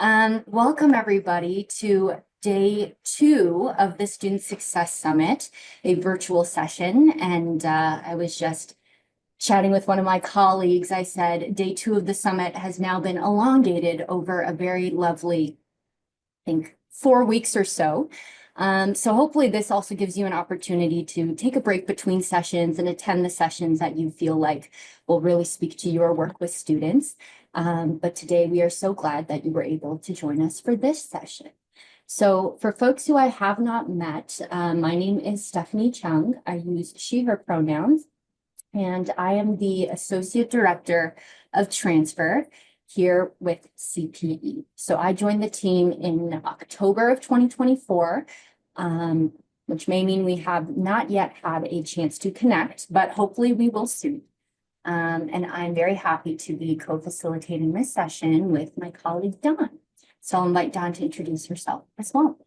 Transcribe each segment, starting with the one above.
Welcome everybody to day 2 of the Student Success Summit, a virtual session. And I was just chatting with one of my colleagues. I said day 2 of the summit has now been elongated over a very lovely, I think, 4 weeks or so. So hopefully this also gives you an opportunity to take a break between sessions and attend the sessions that you feel like will really speak to your work with students. But today we are so glad that you were able to join us for this session. So for folks who I have not met, my name is Stephanie Chung. I use she, her pronouns, and I am the Associate Director of Transfer here with CPE. So I joined the team in October of 2024, which may mean we have not yet had a chance to connect, but hopefully we will soon. And I'm very happy to be co-facilitating this session with my colleague, Dawn. So I'll invite Dawn to introduce herself as well.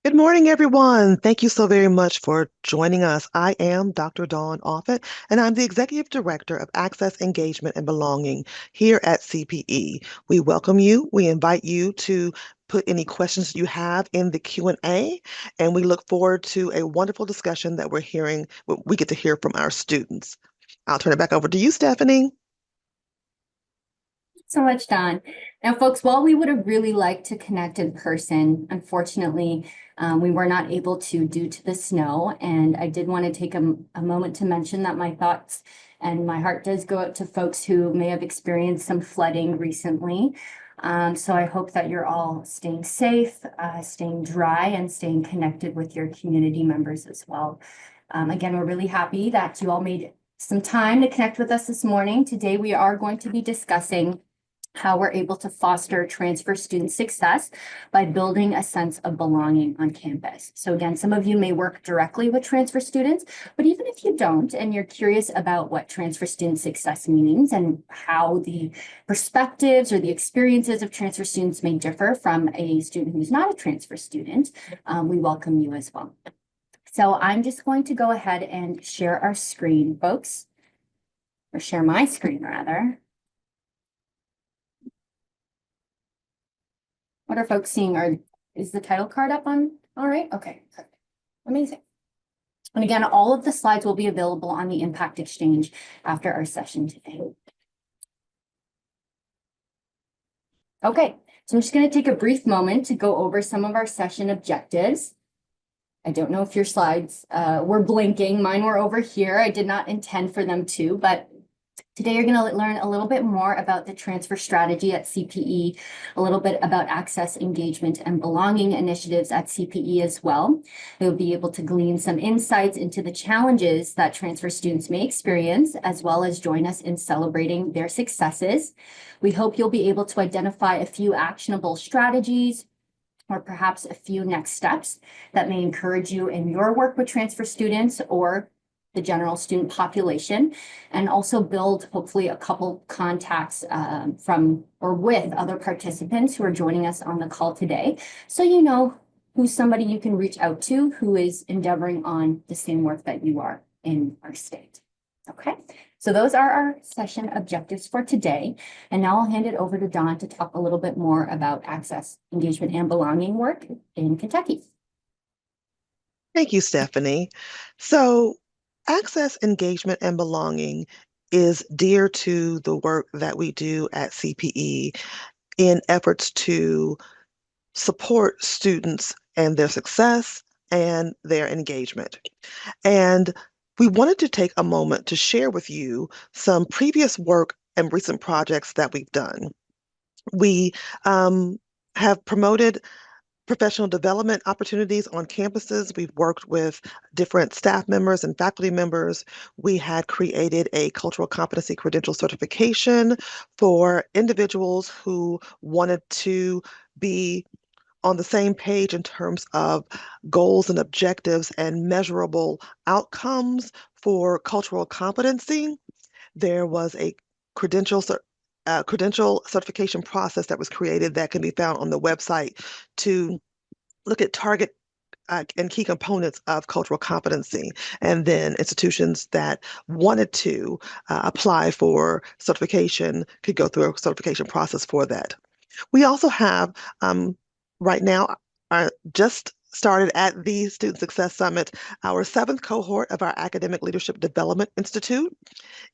Good morning, everyone. Thank you so very much for joining us. I am Dr. Dawn Offit, and I'm the Executive Director of Access, Engagement, and Belonging here at CPE. We welcome you. We invite you to put any questions you have in the Q&A, and we look forward to a wonderful discussion that we get to hear from our students. I'll turn it back over to you, Stephanie. So much, Dawn. Now, folks, while we would have really liked to connect in person, unfortunately, we were not able to due to the snow. And I did want to take a moment to mention that my thoughts and my heart does go out to folks who may have experienced some flooding recently. So I hope that you're all staying safe, staying dry, and staying connected with your community members as well. Again, we're really happy that you all made some time to connect with us this morning. Today, we are going to be discussing how we're able to foster transfer student success by building a sense of belonging on campus. So again, some of you may work directly with transfer students, but even if you don't, and you're curious about what transfer student success means and how the perspectives or the experiences of transfer students may differ from a student who's not a transfer student, we welcome you as well. So I'm just going to go ahead and share our screen, folks, or share my screen rather. What are folks seeing? Is the title card up on? All right, okay, amazing. And again, all of the slides will be available on the Impact Exchange after our session today. Okay, so I'm just going to take a brief moment to go over some of our session objectives. I don't know if your slides were blinking. Mine were over here. I did not intend for them to, but today you're going to learn a little bit more about the transfer strategy at CPE, a little bit about access, engagement, and belonging initiatives at CPE as well. You'll be able to glean some insights into the challenges that transfer students may experience, as well as join us in celebrating their successes. We hope you'll be able to identify a few actionable strategies, or perhaps a few next steps that may encourage you in your work with transfer students or the general student population, and also build hopefully a couple contacts from or with other participants who are joining us on the call today. So you know who's somebody you can reach out to who is endeavoring on the same work that you are in our state. Okay, so those are our session objectives for today. And now I'll hand it over to Dawn to talk a little bit more about access, engagement, and belonging work in Kentucky. Thank you, Stephanie. So, access, engagement, and belonging is dear to the work that we do at CPE in efforts to support students and their success and their engagement. And we wanted to take a moment to share with you some previous work and recent projects that we've done. We have promoted professional development opportunities on campuses. We've worked with different staff members and faculty members. We had created a cultural competency credential certification for individuals who wanted to be on the same page in terms of goals and objectives and measurable outcomes for cultural competency. There was a credential certification process that was created that can be found on the website to look at target and key components of cultural competency. And then institutions that wanted to apply for certification could go through a certification process for that. We also have right now just started at the Student Success Summit, our seventh cohort of our Academic Leadership Development Institute.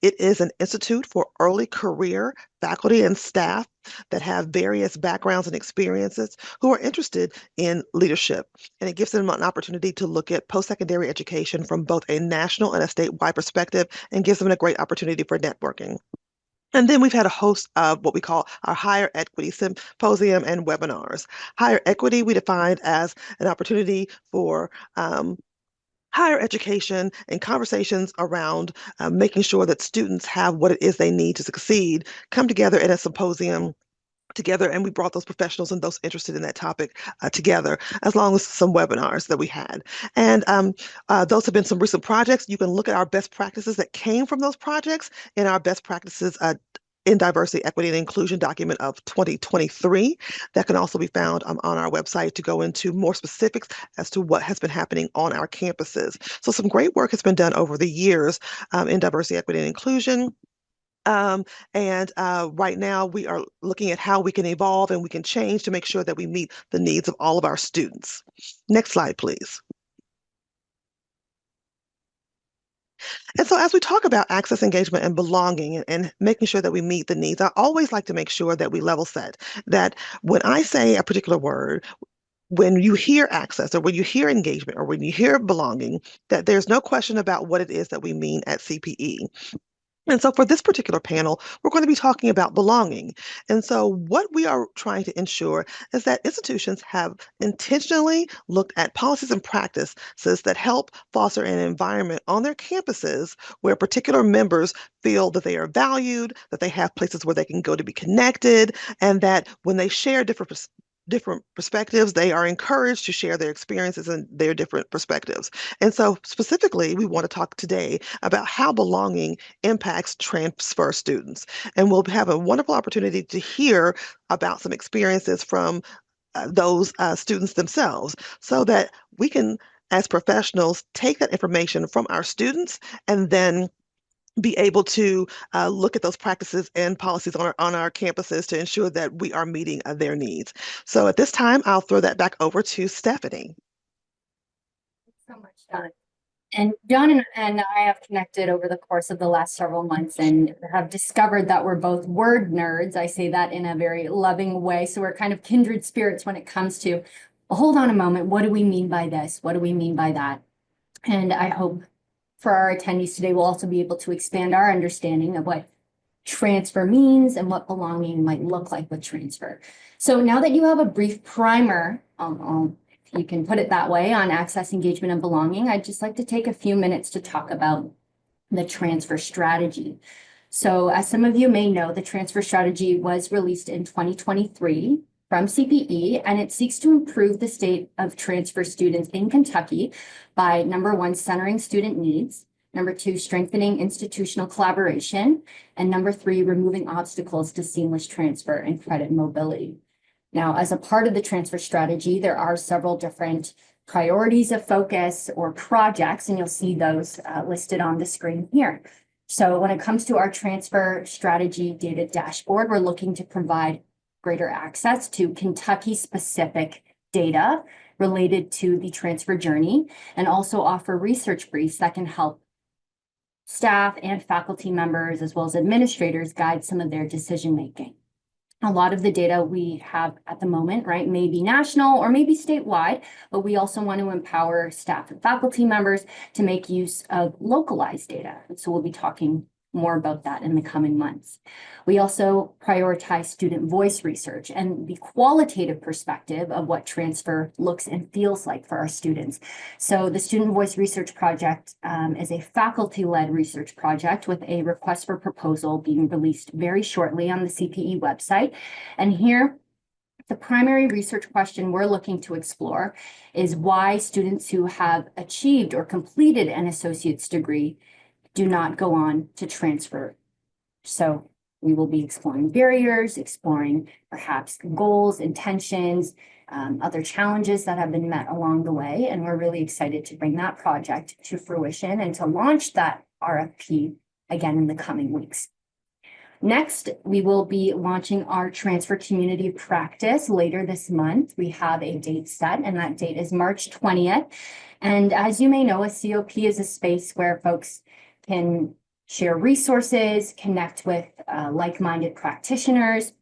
It is an institute for early career faculty and staff that have various backgrounds and experiences who are interested in leadership. And it gives them an opportunity to look at post-secondary education from both a national and a statewide perspective and gives them a great opportunity for networking. And then we've had a host of what we call our higher equity symposium and webinars. Higher equity we defined as an opportunity for higher education and conversations around making sure that students have what it is they need to succeed come together in a symposium together, and we brought those professionals and those interested in that topic together, as long as some webinars that we had. And those have been some recent projects. You can look at our best practices that came from those projects in our best practices in diversity, equity, and inclusion document of 2023. That can also be found on our website to go into more specifics as to what has been happening on our campuses. So some great work has been done over the years in diversity, equity, and inclusion. And right now we are looking at how we can evolve and we can change to make sure that we meet the needs of all of our students. Next slide, please. And so as we talk about access, engagement, and belonging and making sure that we meet the needs, I always like to make sure that we level set, that when I say a particular word, when you hear access or when you hear engagement or when you hear belonging, that there's no question about what it is that we mean at CPE. And so for this particular panel, we're going to be talking about belonging. And so what we are trying to ensure is that institutions have intentionally looked at policies and practices that help foster an environment on their campuses where particular members feel that they are valued, that they have places where they can go to be connected, and that when they share different perspectives, they are encouraged to share their experiences and their different perspectives. And so specifically, we want to talk today about how belonging impacts transfer students. And we'll have a wonderful opportunity to hear about some experiences from those students themselves so that we can, as professionals, take that information from our students and then be able to look at those practices and policies on our campuses to ensure that we are meeting their needs. So at this time, I'll throw that back over to Stephanie. Thanks so much, Dawn. And John and I have connected over the course of the last several months and have discovered that we're both word nerds. I say that in a very loving way. So we're kind of kindred spirits when it comes to, well, hold on a moment. What do we mean by this? What do we mean by that? And I hope for our attendees today, we'll also be able to expand our understanding of what transfer means and what belonging might look like with transfer. So now that you have a brief primer, if you can put it that way, on access, engagement, and belonging, I'd just like to take a few minutes to talk about the transfer strategy. So as some of you may know, the transfer strategy was released in 2023 from CPE, and it seeks to improve the state of transfer students in Kentucky by, number one, centering student needs, number two, strengthening institutional collaboration, and number three, removing obstacles to seamless transfer and credit mobility. Now, as a part of the transfer strategy, there are several different priorities of focus or projects, and you'll see those listed on the screen here. So when it comes to our transfer strategy data dashboard, we're looking to provide greater access to Kentucky-specific data related to the transfer journey, and also offer research briefs that can help staff and faculty members, as well as administrators, guide some of their decision-making. A lot of the data we have at the moment, right, may be national or maybe statewide, but we also want to empower staff and faculty members to make use of localized data. And so we'll be talking more about that in the coming months. We also prioritize student voice research and the qualitative perspective of what transfer looks and feels like for our students. So the Student Voice Research Project is a faculty-led research project with a request for proposal being released very shortly on the CPE website. And here, the primary research question we're looking to explore is why students who have achieved or completed an associate's degree do not go on to transfer. So we will be exploring barriers, exploring perhaps goals, intentions, other challenges that have been met along the way. And we're really excited to bring that project to fruition and to launch that RFP again in the coming weeks. Next, we will be launching our transfer community practice later this month. We have a date set, and that date is March 20th. And as you may know, a COP is a space where folks can share resources, connect with like-minded practitioners,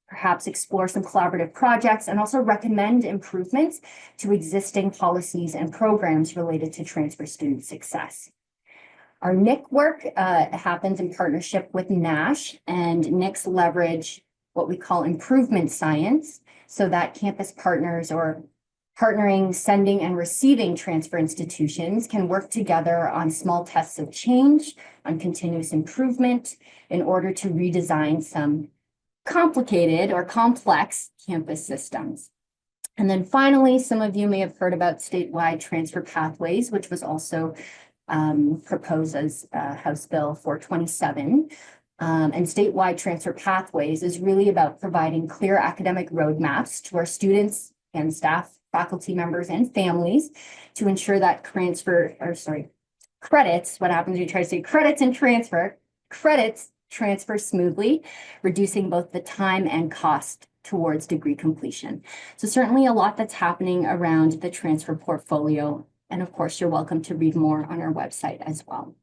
perhaps explore some collaborative projects, and also recommend improvements to existing policies and programs related to transfer student success. Our NIC work happens in partnership with NASH, and NICs leverage what we call improvement science so that campus partners or partnering, sending, and receiving transfer institutions can work together on small tests of change, on continuous improvement in order to redesign some complicated or complex campus systems. And then finally, some of you may have heard about statewide transfer pathways, which was also proposed as House Bill 427. And statewide transfer pathways is really about providing clear academic roadmaps to our students and staff, faculty members, and families to ensure that credits, what happens when you try to say credits and transfer, credits transfer smoothly, reducing both the time and cost towards degree completion. So certainly a lot that's happening around the transfer portfolio. And of course, you're welcome to read more on our website as well.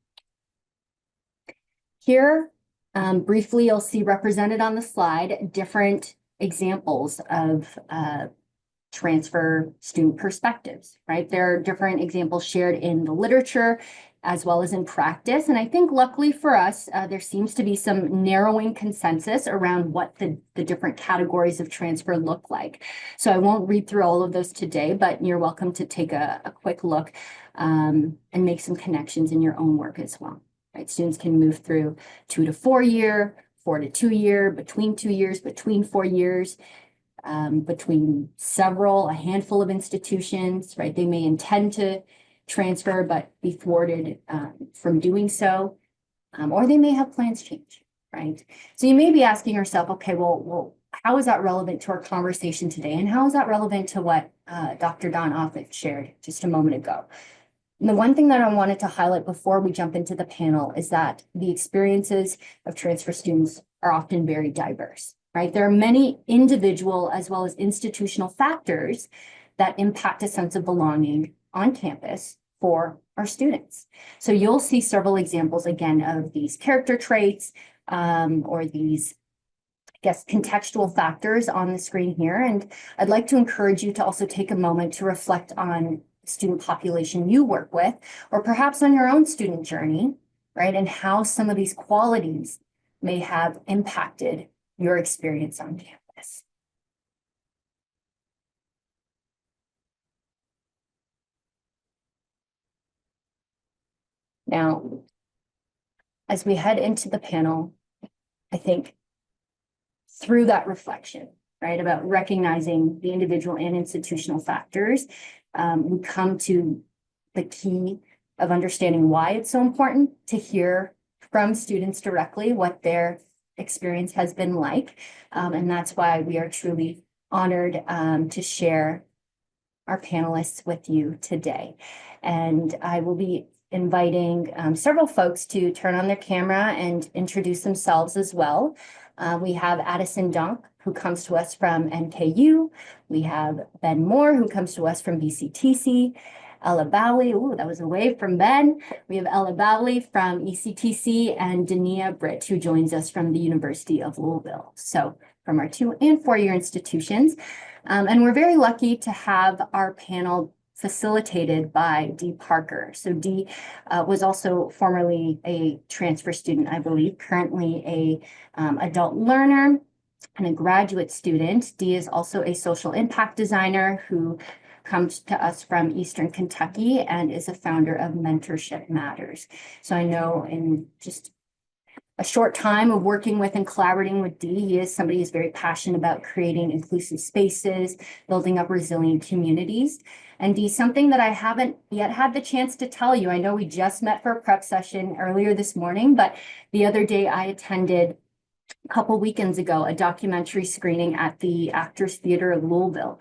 Here, briefly, you'll see represented on the slide different examples of transfer student perspectives, right? There are different examples shared in the literature as well as in practice. And I think luckily for us, there seems to be some narrowing consensus around what the different categories of transfer look like. So I won't read through all of those today, but you're welcome to take a quick look and make some connections in your own work as well, right? Students can move through 2 to 4 year, 4 to 2 year, between 2 years, between 4 years, between a handful of institutions, right? They may intend to transfer, but be thwarted from doing so, or they may have plans change, right? So you may be asking yourself, okay, well, how is that relevant to our conversation today? And how is that relevant to what Dr. Don Offit shared just a moment ago? And the one thing that I wanted to highlight before we jump into the panel is that the experiences of transfer students are often very diverse, right? There are many individual as well as institutional factors that impact a sense of belonging on campus for our students. So you'll see several examples again of these character traits or these, I guess, contextual factors on the screen here. And I'd like to encourage you to also take a moment to reflect on the student population you work with, or perhaps on your own student journey, right? And how some of these qualities may have impacted your experience on campus. Now, as we head into the panel, I think through that reflection, right, about recognizing the individual and institutional factors, we come to the key of understanding why it's so important to hear from students directly what their experience has been like. And that's why we are truly honored to share our panelists with you today. And I will be inviting several folks to turn on their camera and introduce themselves as well. We have Addison Dunk, who comes to us from NKU. We have Ben Moore, who comes to us from BCTC. Ella Bowley, ooh, that was a wave from Ben. We have Ella Bowley from ECTC and Dania Britt, who joins us from the University of Louisville. So from our 2- and 4-year institutions. And we're very lucky to have our panel facilitated by Dee Parker. So Dee was also formerly a transfer student, I believe, currently a adult learner and a graduate student. Dee is also a social impact designer who comes to us from Eastern Kentucky and is a founder of Mentorship Matters. So I know in just a short time of working with and collaborating with Dee, he is somebody who's very passionate about creating inclusive spaces, building up resilient communities. And Dee, something that I haven't yet had the chance to tell you, I know we just met for a prep session earlier this morning, but the other day I attended a couple weekends ago a documentary screening at the Actors Theater of Louisville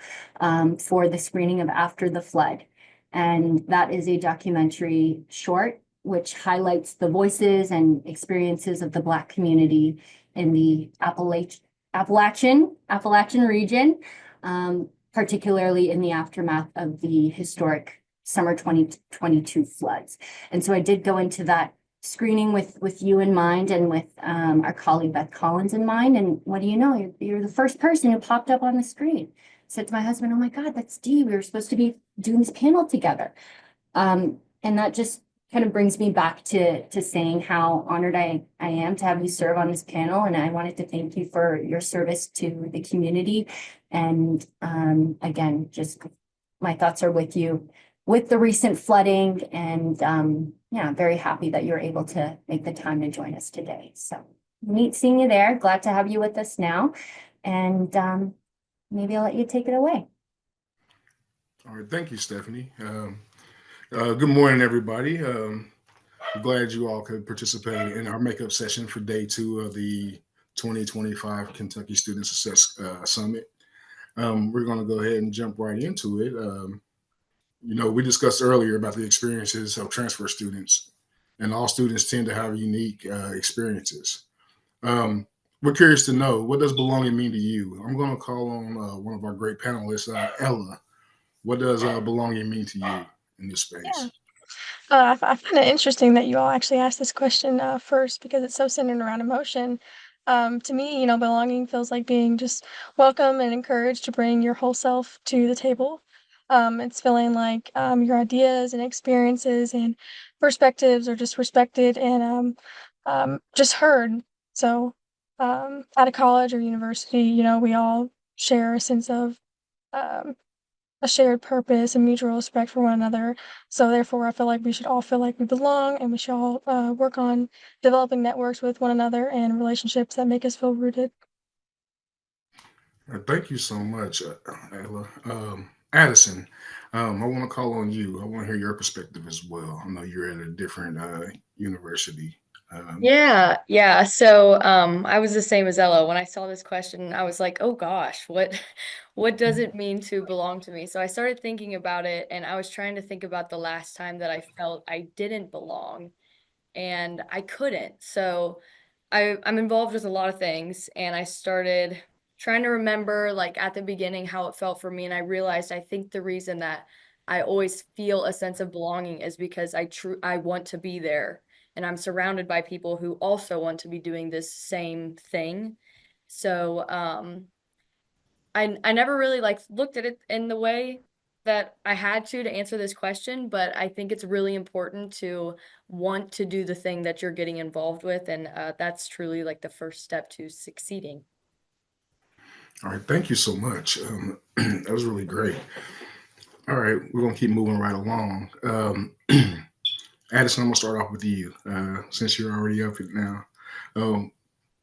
for the screening of After the Flood. And that is a documentary short which highlights the voices and experiences of the Black community in the Appalachian region, particularly in the aftermath of the historic summer 2022 floods. And so I did go into that screening with you in mind and with our colleague Beth Collins in mind. And what do you know? You're the first person who popped up on the screen. I said to my husband, "Oh my God, that's Dee. We were supposed to be doing this panel together." And that just kind of brings me back to saying how honored I am to have you serve on this panel. And I wanted to thank you for your service to the community. And again, just my thoughts are with you with the recent flooding. And yeah, I'm very happy that you're able to make the time to join us today. So neat seeing you there. Glad to have you with us now. And maybe I'll let you take it away. All right, thank you, Stephanie. Good morning, everybody. I'm glad you all could participate in our makeup session for day 2 of the 2025 Kentucky Student Success Summit. We're going to go ahead and jump right into it. We discussed earlier about the experiences of transfer students, and all students tend to have unique experiences. Um, we're curious to know, what does belonging mean to you? I'm going to call on one of our great panelists, Ella. What does belonging mean to you in this Yeah. space? I find it interesting that you all actually asked this question first because it's so centered around emotion. To me, belonging feels like being just welcome and encouraged to bring your whole self to the table. It's feeling like your ideas and experiences and perspectives are just respected and just heard. So, at a college or university, we all share a sense of um, a shared purpose and mutual respect for one another. So therefore, I feel like we should all feel like we belong, and we should all work on developing networks with one another and relationships that make us feel rooted. Thank you so much, Ella. Addison, I want to call on you. I want to hear your perspective as well. I know you're at a different university. Um, Yeah. So I was the same as Ella. When I saw this question, I was like, oh gosh, what does it mean to belong to me? So I started thinking about it, and I was trying to think about the last time that I felt I didn't belong and I couldn't. So I'm involved with a lot of things, and I started trying to remember, like, at the beginning how it felt for me, and I realized I think the reason that I always feel a sense of belonging is because I want to be there, and I'm surrounded by people who also want to be doing this same thing. So, I never really, like, looked at it in the way that I had to answer this question, but I think it's really important to want to do the thing that you're getting involved with, and, that's truly, like, the first step to succeeding. all right, thank you so much. That was really great. All right, we're going to keep moving right along. Addison, I'm going to start off with you since you're already up it now. Um,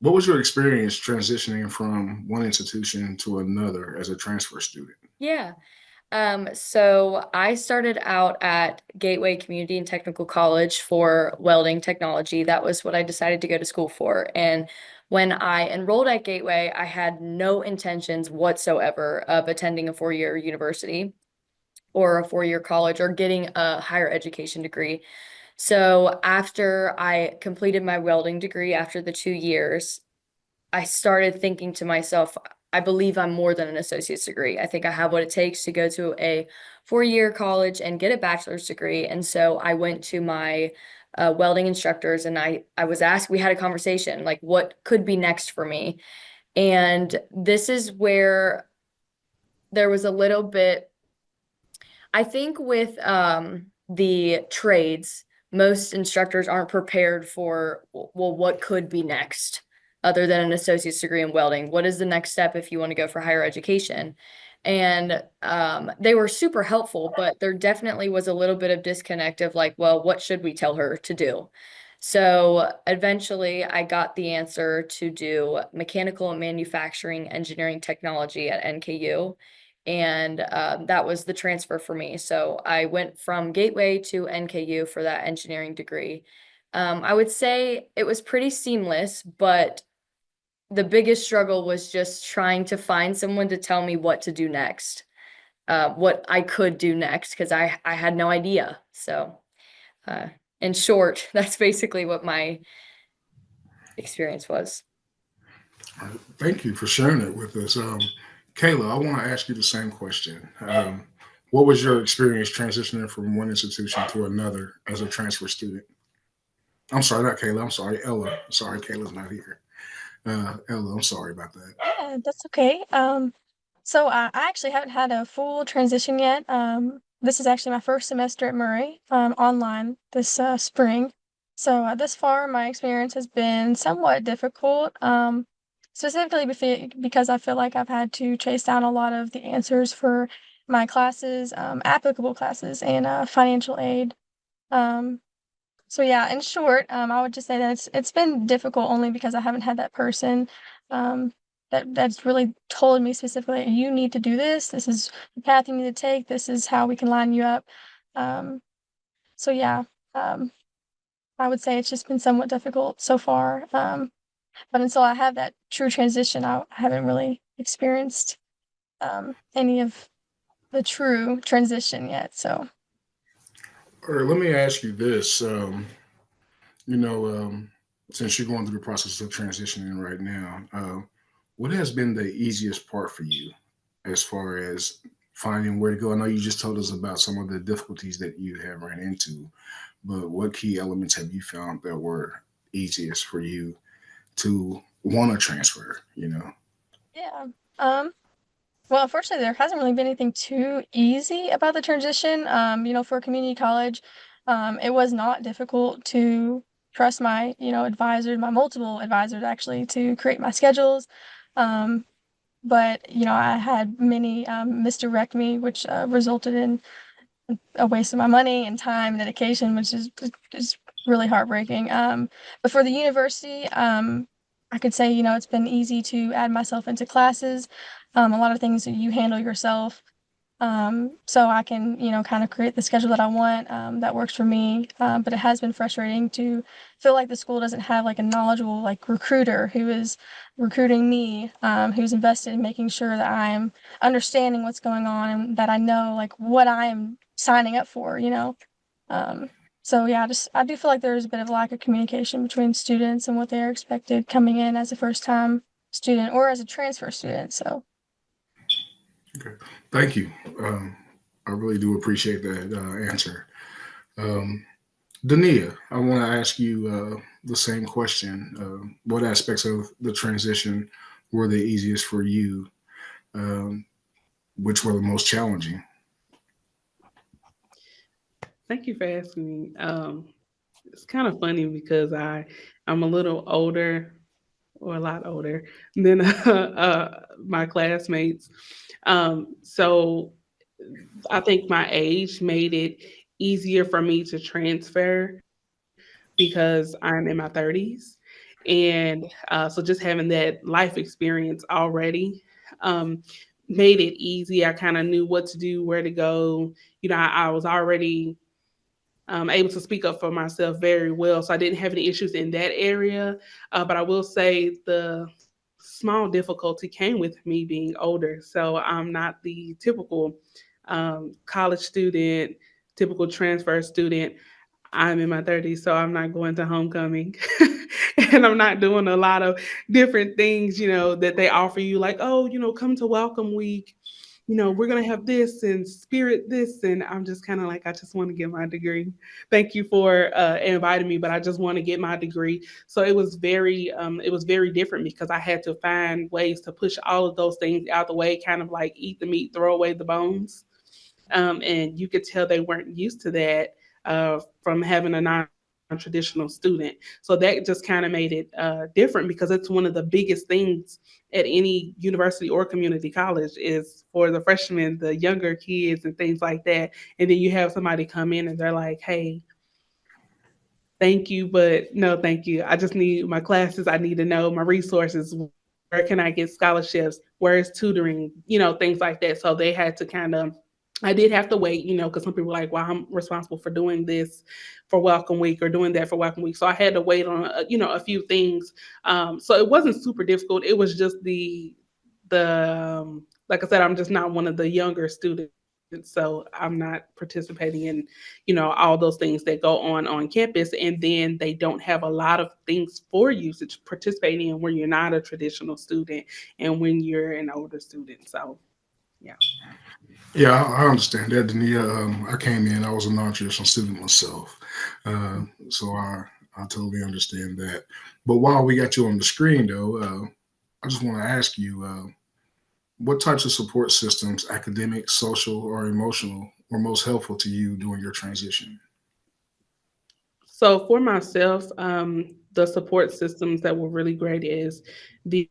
what was your experience transitioning from one institution to another as a transfer student? Yeah. So I started out at Gateway Community and Technical College for welding technology. That was what I decided to go to school for. And when I enrolled at Gateway, I had no intentions whatsoever of attending a 4-year university or a 4-year college or getting a higher education degree. So after I completed my welding degree after the 2 years, I started thinking to myself, I believe I'm more than an associate's degree. I think I have what it takes to go to a 4-year college and get a bachelor's degree. And so I went to my welding instructors, and I was asked, we had a conversation, like, what could be next for me? And this is where there was a little bit, I think, with the trades, most instructors aren't prepared for, well, what could be next other than an associate's degree in welding? What is the next step if you want to go for higher education? And they were super helpful, but there definitely was a little bit of disconnect of, like, well, what should we tell her to do? So eventually I got the answer to do mechanical and manufacturing engineering technology at NKU. And that was the transfer for me. So I went from Gateway to NKU for that engineering degree. I would say it was pretty seamless, but the biggest struggle was just trying to find someone to tell me what to do next, what I could do next, because I had no idea. So, in short, that's basically what my experience was. All right, thank you for sharing it with us. Kayla, I want to ask you the same question. What was your experience transitioning from one institution to another as a transfer student? I'm sorry, not Kayla. I'm sorry, Ella. Sorry, Kayla's not here. Ella, I'm sorry about that. Yeah, that's okay. So I actually haven't had a full transition yet. This is actually my first semester at Murray, online this spring. So thus far, my experience has been somewhat difficult. Specifically because I feel like I've had to chase down a lot of the answers for my classes, applicable classes, and financial aid. Um, so yeah, in short, I would just say that it's been difficult only because I haven't had that person um, that's really told me specifically, you need to do this. This is the path you need to take. This is how we can line you up. Um, so yeah, um, I would say it's just been somewhat difficult so far. But until I have that true transition, I haven't really experienced any of the true transition yet. So. All right, let me ask you this. You know, since you're going through the process of transitioning right now, what has been the easiest part for you as far as finding where to go? I know you just told us about some of the difficulties that you have ran into, but what key elements have you found that were easiest for you to want to transfer? You know, Yeah. Um, Well, unfortunately, there hasn't really been anything too easy about the transition. For community college, it was not difficult to trust my, advisor, my multiple advisors actually, to create my schedules. Um, but, I had many misdirect me, which resulted in a waste of my money and time and dedication, which is really heartbreaking. But for the university, I could say, it's been easy to add myself into classes. A lot of things that you handle yourself. So I can, kind of create the schedule that I want, that works for me. But it has been frustrating to feel like the school doesn't have like a knowledgeable like recruiter who is recruiting me, who's invested in making sure that I'm understanding what's going on and that I know like what I am signing up for. Um, so yeah, I do feel like there's a bit of lack of communication between students and what they're expected coming in as a first time student or as a transfer student. So okay, thank you. I really do appreciate that answer. Um, Dania, I want to ask you the same question. What aspects of the transition were the easiest for you? Um, which were the most challenging? Thank you for asking me. It's kind of funny because I'm a little older or a lot older than my classmates. So I think my age made it easier for me to transfer because I'm in my 30s. And so just having that life experience already um, made it easy. I kind of knew what to do, where to go. I was already able to speak up for myself very well. So I didn't have any issues in that area. But I will say the small difficulty came with me being older. So I'm not the typical college student, typical transfer student. I'm in my 30s, so I'm not going to homecoming. And I'm not doing a lot of different things, that they offer you, like, oh, come to welcome week. We're going to have this and spirit this. And I'm just kind of like, I just want to get my degree. Thank you for inviting me, but I just want to get my degree. So it was very different because I had to find ways to push all of those things out the way, kind of like eat the meat, throw away the bones. And you could tell they weren't used to that from having a non-traditional student. So that just kind of made it different because it's one of the biggest things at any university or community college is for the freshmen, the younger kids and things like that. And then you have somebody come in and they're like, hey, thank you, but no, thank you. I just need my classes. I need to know my resources. Where can I get scholarships? Where is tutoring? Things like that. So they had to I did have to wait, because some people were like, well, I'm responsible for doing this for Welcome Week or doing that for Welcome Week. So I had to wait on, a few things. So it wasn't super difficult. It was just like I said, I'm just not one of the younger students. so I'm not participating in, all those things that go on campus. And then they don't have a lot of things for you to participate in when you're not a traditional student and when you're an older student. So, yeah. Yeah, I understand that, Dania. I came in, I was a non-traditional student myself. So I totally understand that. But while we got you on the screen, though, I just want to ask you, what types of support systems, academic, social, or emotional, were most helpful to you during your transition? So for myself, the support systems that were really great is the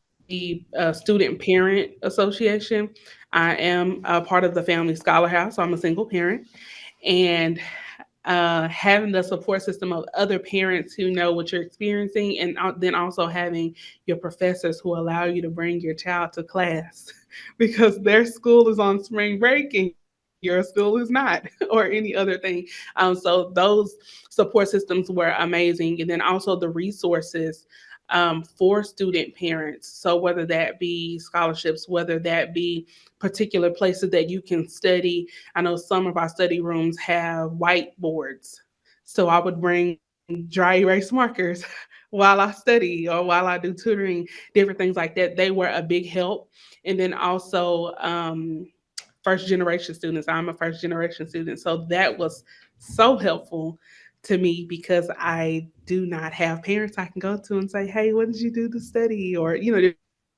Student Parent Association. I am a part of the Family Scholar House, so I'm a single parent. And having the support system of other parents who know what you're experiencing, and then also having your professors who allow you to bring your child to class because their school is on spring break and your school is not, or any other thing. So those support systems were amazing. And then also the resources for student parents. So whether that be scholarships, whether that be particular places that you can study. I know some of our study rooms have whiteboards. So I would bring dry erase markers while I study or while I do tutoring, different things like that. They were a big help. And then also first generation students. I'm a first generation student. So that was so helpful to me because I do not have parents I can go to and say, hey, what did you do to study? Or,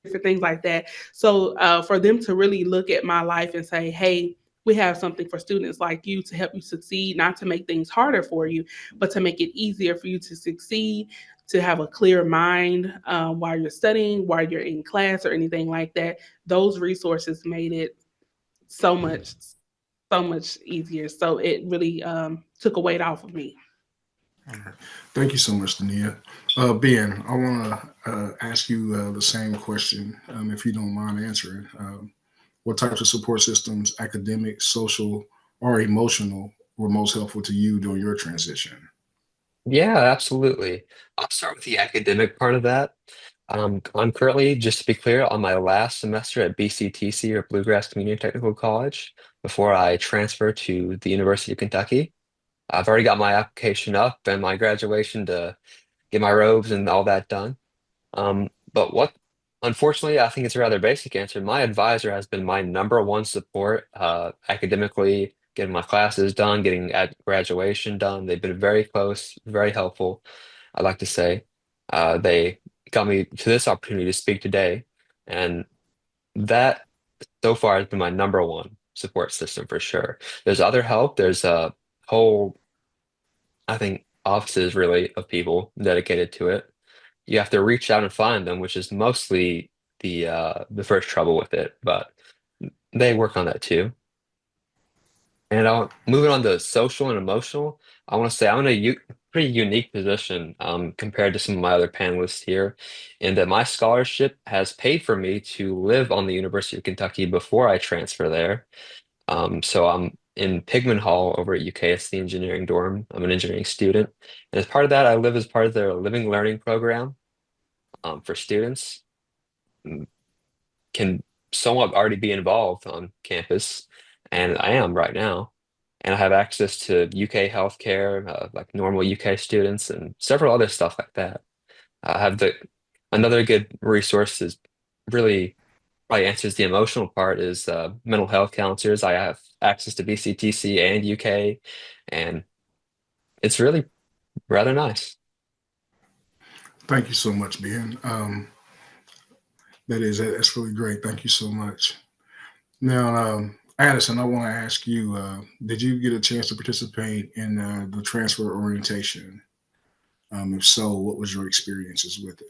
different things like that. So for them to really look at my life and say, hey, we have something for students like you to help you succeed, not to make things harder for you, but to make it easier for you to succeed, to have a clear mind while you're studying, while you're in class or anything like that. Those resources made it so much easier. So it really took a weight off of me. All right. Thank you so much, Dania. Ben, I want to ask you the same question, if you don't mind answering. What types of support systems, academic, social, or emotional, were most helpful to you during your transition? Yeah, absolutely. I'll start with the academic part of that. I'm currently, just to be clear, on my last semester at BCTC, or Bluegrass Community Technical College before I transfer to the University of Kentucky. I've already got my application up and my graduation to get my robes and all that done. But unfortunately, I think it's a rather basic answer. My advisor has been my number one support academically, getting my classes done, getting at graduation done. They've been very close, very helpful, I'd like to say. They got me to this opportunity to speak today, and that so far has been my number one support system for sure. There's other help. There's a whole, I think, offices really of people dedicated to it. You have to reach out and find them, which is mostly the first trouble with it, but they work on that too. And moving on to social and emotional, I want to say I'm in a pretty unique position compared to some of my other panelists here, in that my scholarship has paid for me to live on the University of Kentucky before I transfer there. So I'm in Pigman Hall over at UKSC Engineering Dorm. I'm an engineering student, and as part of that, I live as part of their living learning program for students. Can somewhat already be involved on campus, and I am right now. And I have access to UK healthcare, like normal UK students, and several other stuff like that. I have another good resource is really probably answers the emotional part is mental health counselors. I have access to BCTC and UK, and it's really rather nice. Thank you so much, Ben. That's really great. Thank you so much. Now, Addison, I want to ask you: did you get a chance to participate in the transfer orientation? If so, what was your experiences with it?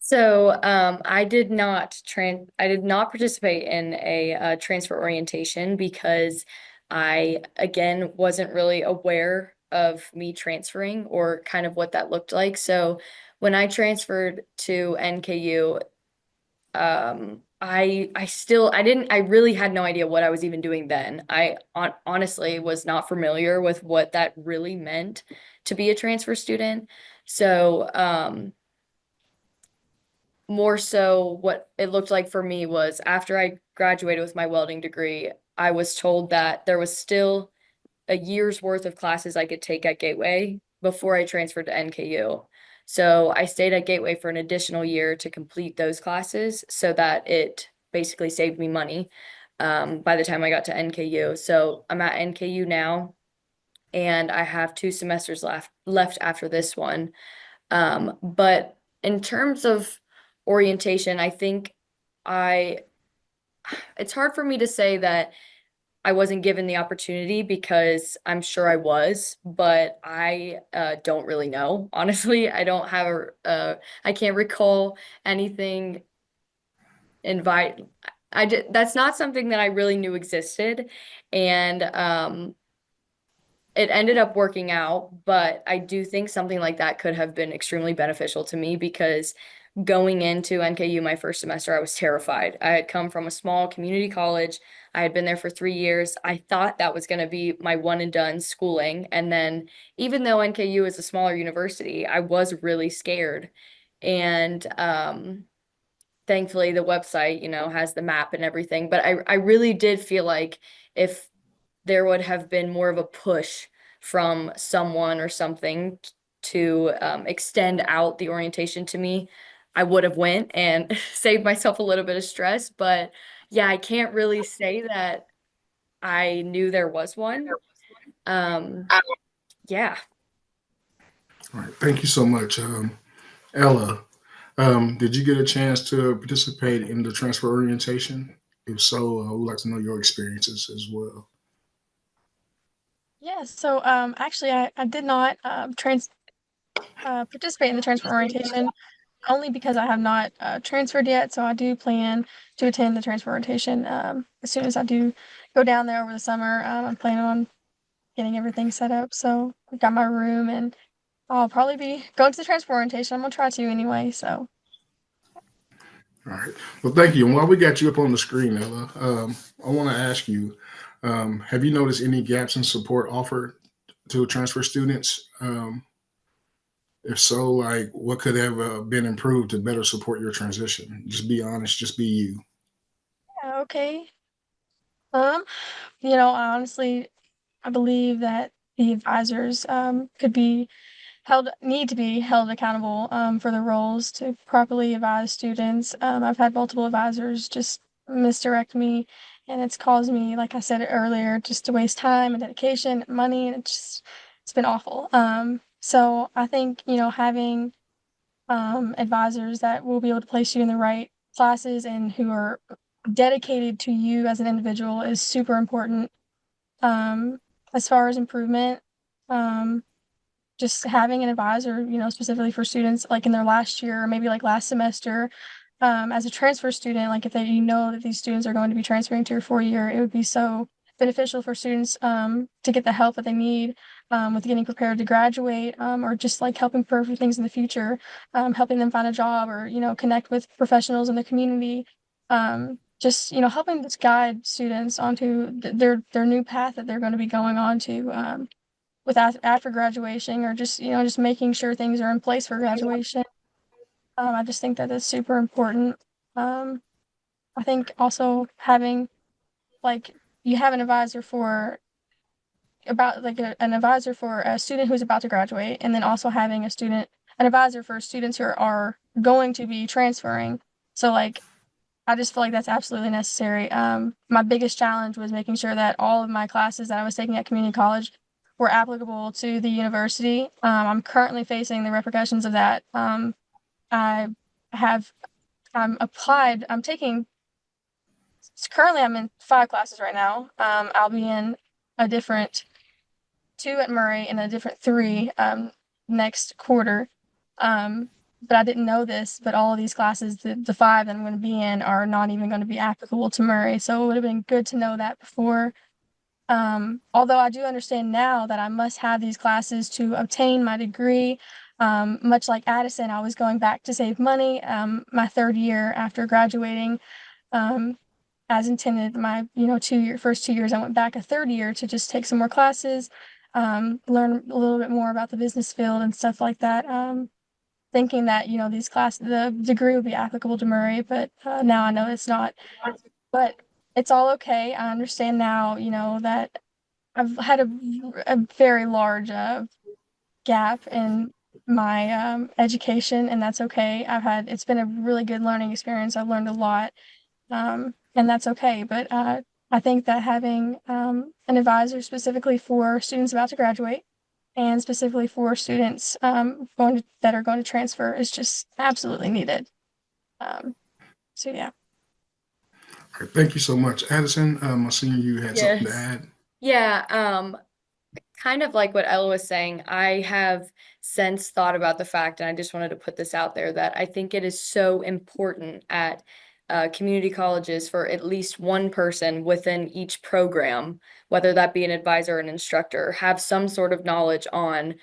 So I did not participate in a transfer orientation because I again wasn't really aware of me transferring or kind of what that looked like. So when I transferred to NKU, I really had no idea what I was even doing then. I honestly was not familiar with what that really meant to be a transfer student. So more so what it looked like for me was after I graduated with my welding degree, I was told that there was still a year's worth of classes I could take at Gateway before I transferred to NKU. So I stayed at Gateway for an additional year to complete those classes so that it basically saved me money by the time I got to NKU. So I'm at NKU now, and I have 2 semesters left after this one. But in terms of orientation, I think I it's hard for me to say that I wasn't given the opportunity because I'm sure I was, but I don't really know. Honestly, I don't have I can't recall anything invite. That's not something that I really knew existed, and it ended up working out, but I do think something like that could have been extremely beneficial to me because going into NKU my first semester, I was terrified. I had come from a small community college. I had been there for 3 years. I thought that was going to be my one and done schooling. And then, even though NKU is a smaller university, I was really scared. And thankfully, the website, has the map and everything. But I really did feel like if there would have been more of a push from someone or something to extend out the orientation to me, I would have went and saved myself a little bit of stress. But yeah, I can't really say that I knew there was one. Yeah. All right. Thank you so much. Ella, did you get a chance to participate in the transfer orientation? If so, we'd like to know your experiences as well. Yeah, so actually I did not participate in the transfer orientation only because I have not transferred yet. So I do plan to attend the transfer orientation as soon as I do go down there over the summer. I'm planning on getting everything set up. So I've got my room and I'll probably be going to the transfer orientation. I'm gonna try to anyway. So All right. Well, thank you. And while we got you up on the screen, Ella, I want to ask you, have you noticed any gaps in support offered to transfer students? If so, like what could have been improved to better support your transition? Just be honest, just be you. yeah, okay. Um, honestly, I believe that the advisors could be need to be held accountable for their roles to properly advise students. I've had multiple advisors just misdirect me, and it's caused me, like I said earlier, just to waste time and dedication and money, and it's been awful. So I think, having advisors that will be able to place you in the right classes and who are dedicated to you as an individual is super important. Um, as far as improvement, um, just having an advisor, specifically for students like in their last year or maybe like last semester, as a transfer student, like if that these students are going to be transferring to your 4 year, it would be so beneficial for students to get the help that they need with getting prepared to graduate, or just like helping prepare for things in the future, helping them find a job or connect with professionals in the community. Just helping to guide students onto their new path that they're going to be going on to, with after graduation, or just making sure things are in place for graduation. I just think that that's super important. Um, I think also having like you have an advisor for about like an advisor for a student who's about to graduate, and then also having an advisor for students who are going to be transferring. So like I just feel like that's absolutely necessary. My biggest challenge was making sure that all of my classes that I was taking at community college were applicable to the university. I'm currently facing the repercussions of that. I have applied. Currently I'm in 5 classes right now. I'll be in a different 2 at Murray and a different 3 next quarter. But I didn't know this, but all of these classes, the 5 that I'm going to be in, are not even going to be applicable to Murray. So it would have been good to know that before. Although I do understand now that I must have these classes to obtain my degree. Much like Addison, I was going back to save money my 3rd year after graduating. As intended, my first 2 years, I went back a 3rd year to just take some more classes, learn a little bit more about the business field and stuff like that. Thinking that the degree would be applicable to Murray, but now I know it's not. But it's all okay. I understand now, that I've had a very large gap in my education, and that's okay. It's been a really good learning experience. I've learned a lot, and that's okay. But I think that having an advisor specifically for students about to graduate and specifically for students that are going to transfer is just absolutely needed. So yeah. All right, thank you so much. Addison, I seen you had something to Yes. add. Yeah, kind of like what Ella was saying, I have since thought about the fact, and I just wanted to put this out there, that I think it is so important at community colleges for at least one person within each program, whether that be an advisor or an instructor, have some sort of knowledge on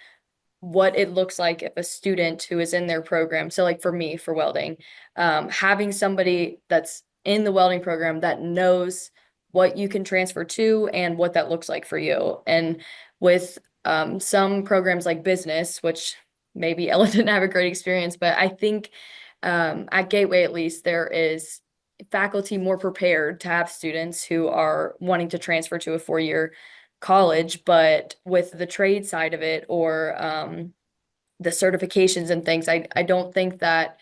what it looks like if a student who is in their program, so like for me, for welding, having somebody that's in the welding program that knows what you can transfer to and what that looks like for you. And with some programs like business, which maybe Ella didn't have a great experience, but I think at Gateway at least there is faculty more prepared to have students who are wanting to transfer to a 4-year college, but with the trade side of it or the certifications and things, I don't think that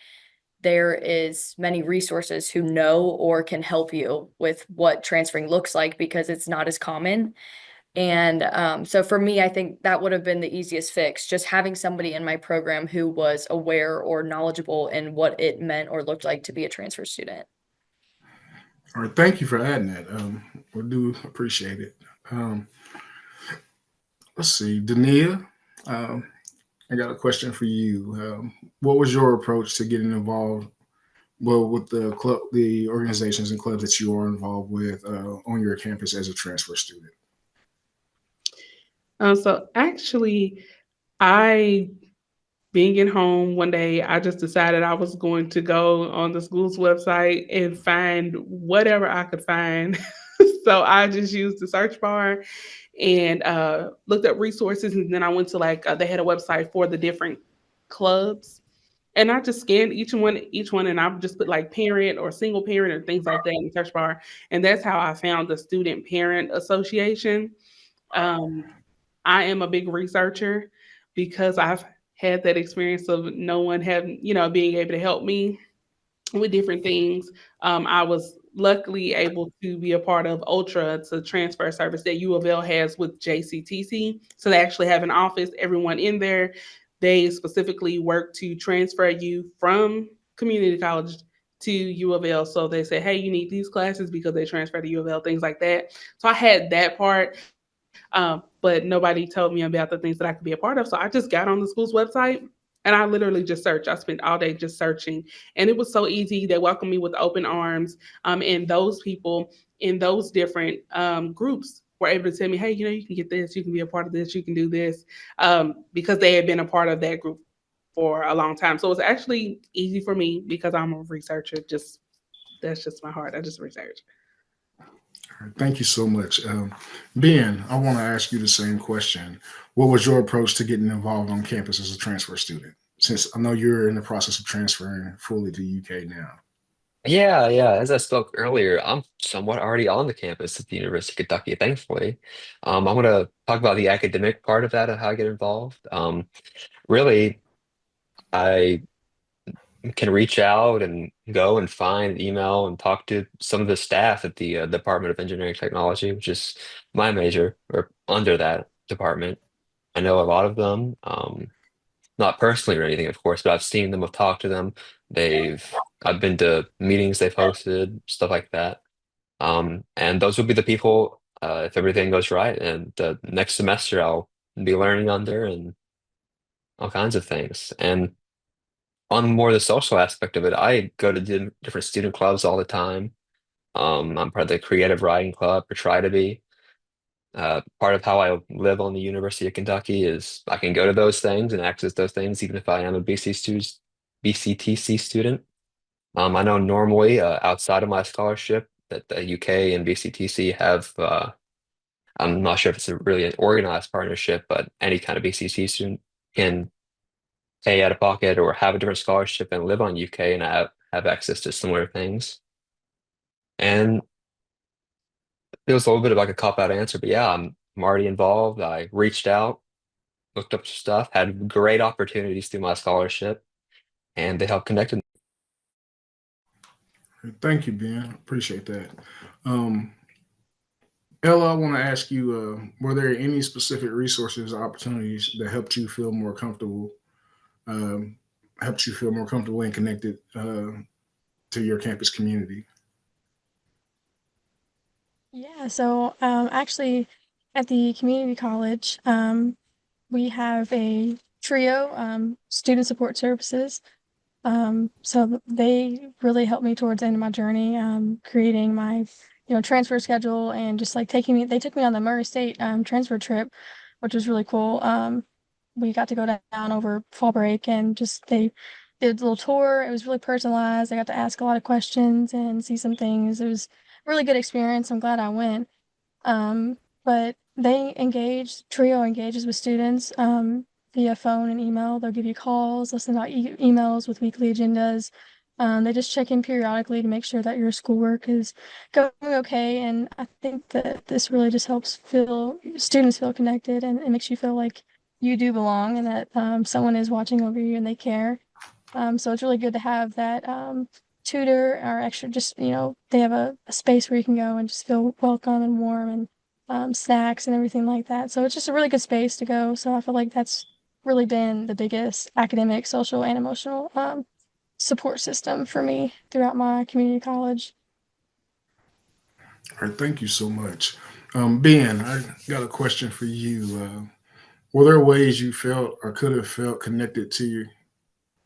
there is many resources who know or can help you with what transferring looks like because it's not as common. And so for me, I think that would have been the easiest fix, just having somebody in my program who was aware or knowledgeable in what it meant or looked like to be a transfer student. All right, thank you for adding that. We do appreciate it. Um, let's see, Dania, um, I got a question for you. What was your approach to getting involved, well, with the club, the organizations and clubs that you are involved with on your campus as a transfer student? So actually, I being at home one day, I just decided I was going to go on the school's website and find whatever I could find. So I just used the search bar and looked up resources. And then I went to they had a website for the different clubs. And I just scanned each one, and I just put like parent or single parent or things like that in the search bar. And that's how I found the Student Parent Association. Um, I am a big researcher because I've had that experience of no one having, being able to help me with different things. I was luckily able to be a part of Ultra. It's a transfer service that U of L has with JCTC. So they actually have an office, everyone in there. They specifically work to transfer you from community college to U of L. So they say, hey, you need these classes because they transfer to U of L, things like that. So I had that part. But nobody told me about the things that I could be a part of. So I just got on the school's website and I literally just searched. I spent all day just searching. And it was so easy. They welcomed me with open arms. And those people in those different groups were able to tell me, hey, you can get this, you can be a part of this, you can do this, because they had been a part of that group for a long time. So it was actually easy for me because I'm a researcher. That's just my heart. I just research. All right, thank you so much. Ben, I want to ask you the same question. What was your approach to getting involved on campus as a transfer student? Since I know you're in the process of transferring fully to UK now. Yeah, yeah. As I spoke earlier, I'm somewhat already on the campus at the University of Kentucky, thankfully. I'm going to talk about the academic part of that and how I get involved. Really, I can reach out and go and find email and talk to some of the staff at the Department of Engineering Technology, which is my major, or under that department. I know a lot of them, not personally or anything, of course, but I've seen them, I've talked to them. I've been to meetings they've hosted, stuff like that. And those would be the people, if everything goes right, and the next semester I'll be learning under and all kinds of things. And on more the social aspect of it, I go to different student clubs all the time. I'm part of the creative writing club, or try to be. Part of how I live on the University of Kentucky is I can go to those things and access those things, even if I am a BCTC student. I know normally outside of my scholarship that the UK and BCTC have, I'm not sure if it's really an organized partnership, but any kind of BCT student can pay out of pocket or have a different scholarship and live on UK and have access to similar things. And feels a little bit like a cop-out answer, but yeah, I'm already involved. I reached out, looked up stuff, had great opportunities through my scholarship, and they helped connect me. Thank you, Ben. Appreciate that. Um, Ella, I want to ask you, were there any specific resources or opportunities that um, helped you feel more comfortable and connected to your campus community? Yeah, so actually at the community college, we have a TRIO, student support services. So they really helped me towards the end of my journey, creating my, transfer schedule and just like they took me on the Murray State transfer trip, which was really cool. We got to go down over fall break and just they did a little tour. It was really personalized. I got to ask a lot of questions and see some things. It was a really good experience. I'm glad I went. But TRIO engages with students via phone and email. They'll give you calls, listen to emails with weekly agendas. They just check in periodically to make sure that your schoolwork is going okay. And I think that this really just helps students feel connected, and it makes you feel like you do belong and that someone is watching over you and they care. So it's really good to have that tutor or extra, just, they have a space where you can go and just feel welcome and warm, and snacks and everything like that. So it's just a really good space to go. So I feel like that's really been the biggest academic, social, and emotional support system for me throughout my community college. All right, thank you so much. Ben, I got a question for you. Were there ways you felt or could have felt connected to you?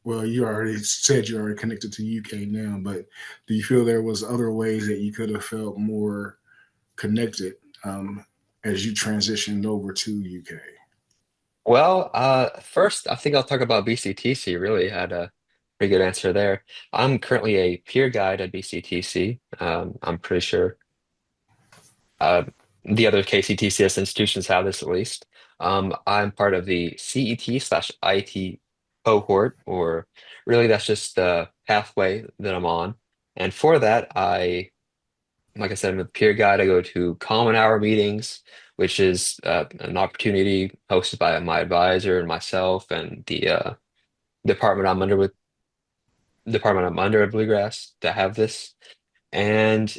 Well, you already said you're already connected to UK now, but do you feel there was other ways that you could have felt more connected as you transitioned over to UK? Well, first, I think I'll talk about BCTC. Really had a pretty good answer there. I'm currently a peer guide at BCTC. I'm pretty sure uh, the other KCTCS institutions have this at least. I'm part of the CET/IT cohort, or really that's just the pathway that I'm on. And for that, like I said, I'm a peer guide. I go to Common Hour meetings, which is an opportunity hosted by my advisor and myself and the department I'm under with department I'm under at Bluegrass to have this. And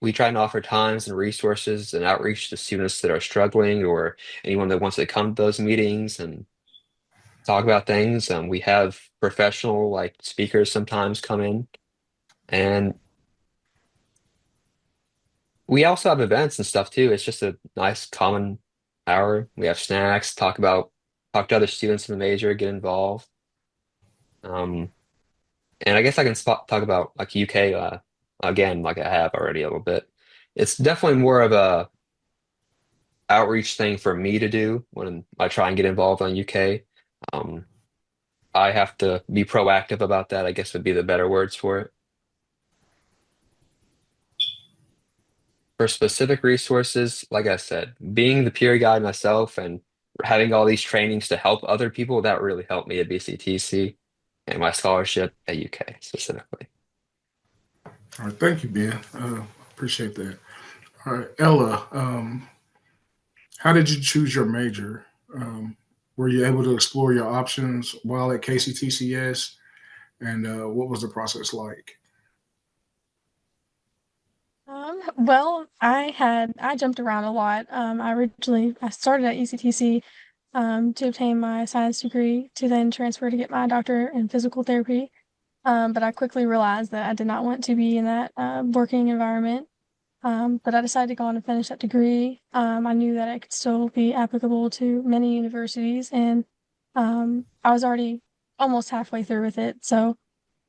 we try and offer times and resources and outreach to students that are struggling or anyone that wants to come to those meetings and talk about things. We have professional like speakers sometimes come in, and we also have events and stuff too. It's just a nice common hour. We have snacks, talk to other students in the major, get involved. Um, and I guess I can talk about like UK again, like I have already a little bit. It's definitely more of a outreach thing for me to do when I try and get involved on UK. Um, I have to be proactive about that, I guess would be the better words for it. For specific resources, like I said, being the peer guide myself and having all these trainings to help other people, that really helped me at BCTC and my scholarship at UK specifically. All right, thank you, Ben. Appreciate that. All right, Ella, how did you choose your major? Were you able to explore your options while at KCTCS? And what was the process like? Well, I jumped around a lot. I started at ECTC to obtain my science degree to then transfer to get my doctorate in physical therapy. But I quickly realized that I did not want to be in that working environment. But I decided to go on and finish that degree. I knew that it could still be applicable to many universities, and I was already almost halfway through with it. So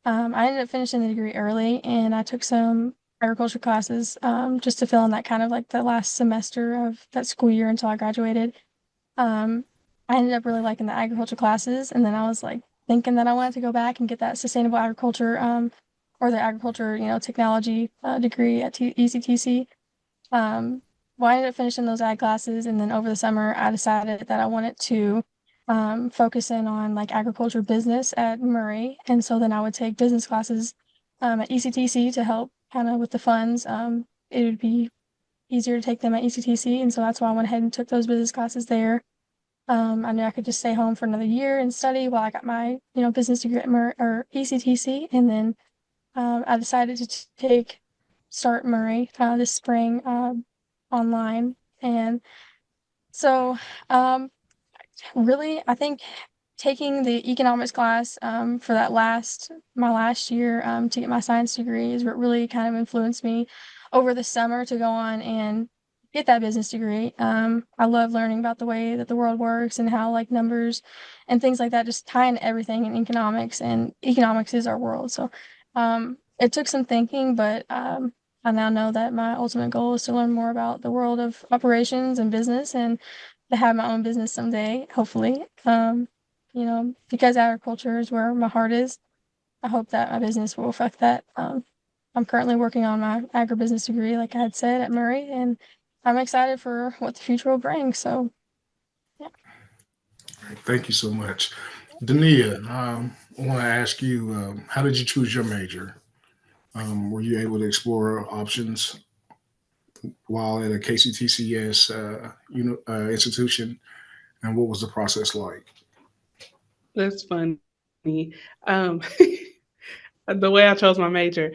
I ended up finishing the degree early, and I took some agriculture classes just to fill in that kind of like the last semester of that school year until I graduated. Um, I ended up really liking the agriculture classes, and then I was like thinking that I wanted to go back and get that sustainable agriculture or the agriculture, technology degree at ECTC. Well, I ended up finishing those ag classes, and then over the summer, I decided that I wanted to focus in on like agriculture business at Murray, and so then I would take business classes at ECTC to help kind of with the funds. It would be easier to take them at ECTC, and so that's why I went ahead and took those business classes there. I knew I could just stay home for another year and study while I got my, business degree at or ECTC, and then I decided to start Murray this spring online, and so really I think taking the economics class for my last year to get my science degree is what really kind of influenced me over the summer to go on and get that business degree. I love learning about the way that the world works and how like numbers and things like that just tie in everything in economics, and economics is our world. So it took some thinking, but I now know that my ultimate goal is to learn more about the world of operations and business, and to have my own business someday, hopefully. Because agriculture is where my heart is, I hope that my business will reflect that. I'm currently working on my agribusiness degree, like I had said, at Murray, and I'm excited for what the future will bring. So, yeah. Thank you so much. Dania, I want to ask you, how did you choose your major? Were you able to explore options while at a KCTCS institution? And what was the process like? That's funny. Um, the way I chose my major,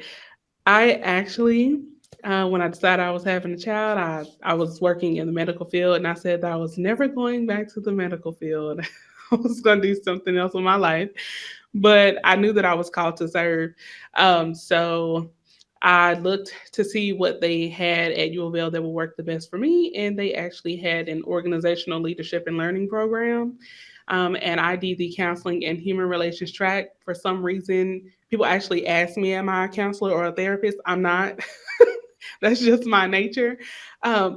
I actually, when I decided I was having a child, I was working in the medical field, and I said that I was never going back to the medical field. I was going to do something else with my life, but I knew that I was called to serve. So I looked to see what they had at U of L that would work the best for me, and they actually had an organizational leadership and learning program. And I did the counseling and human relations track. For some reason, people actually ask me, am I a counselor or a therapist? I'm not. That's just my nature.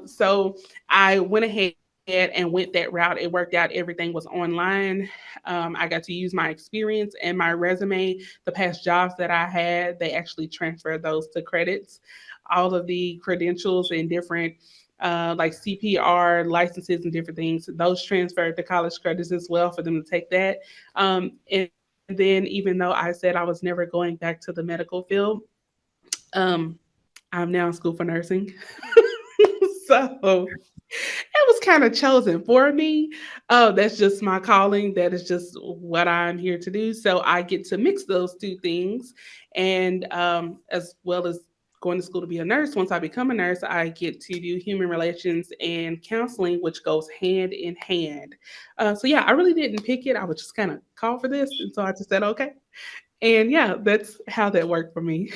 So I went ahead and went that route. It worked out. Everything was online. I got to use my experience and my resume. The past jobs that I had, they actually transferred those to credits. All of the credentials and different like CPR licenses and different things, those transferred to college credits as well for them to take that. And then even though I said I was never going back to the medical field, I'm now in school for nursing. So it was kind of chosen for me. That's just my calling. That is just what I'm here to do. So I get to mix those two things. And as well as going to school to be a nurse, once I become a nurse, I get to do human relations and counseling, which goes hand in hand. So yeah, I really didn't pick it. I was just kind of called for this. And so I just said, okay. And yeah, that's how that worked for me.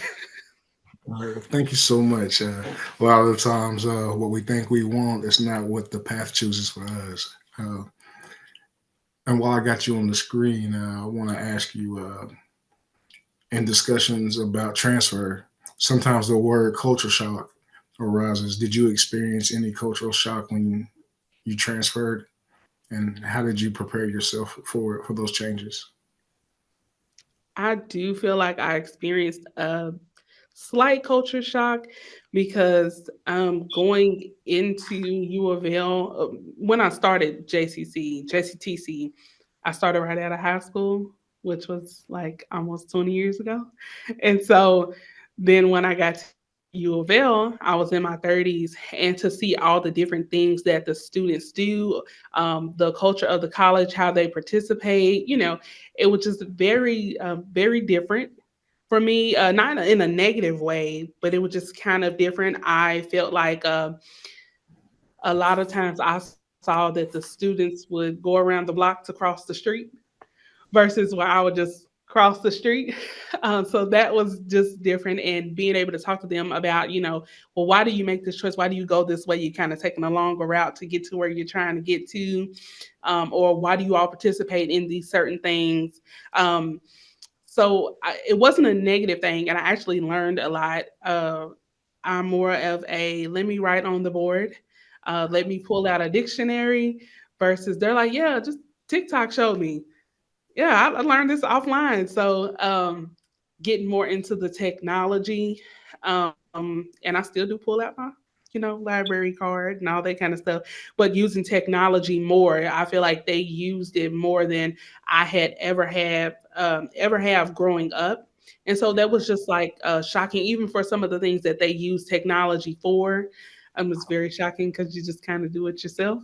All right, thank you so much. A lot of the times, what we think we want is not what the path chooses for us. And while I got you on the screen, I want to ask you, in discussions about transfer, sometimes the word culture shock arises. Did you experience any cultural shock when you transferred? And how did you prepare yourself for those changes? I do feel like I experienced a slight culture shock because going into U of L, when I started JCTC, I started right out of high school, which was like almost 20 years ago. And so then when I got to U of L, I was in my 30s, and to see all the different things that the students do, the culture of the college, how they participate, it was just very, very different for me, not in a negative way, but it was just kind of different. I felt like a lot of times I saw that the students would go around the block to cross the street versus where I would just cross the street. So that was just different. And being able to talk to them about, well, why do you make this choice? Why do you go this way? You're kind of taking a longer route to get to where you're trying to get to. Or why do you all participate in these certain things? It wasn't a negative thing, and I actually learned a lot. I'm more of a let me write on the board, let me pull out a dictionary, versus they're like, yeah, just TikTok showed me. Yeah, I learned this offline. So getting more into the technology, and I still do pull out my library card and all that kind of stuff, but using technology more. I feel like they used it more than I had ever have growing up. And so that was just like shocking, even for some of the things that they use technology for. It's very shocking because you just kind of do it yourself.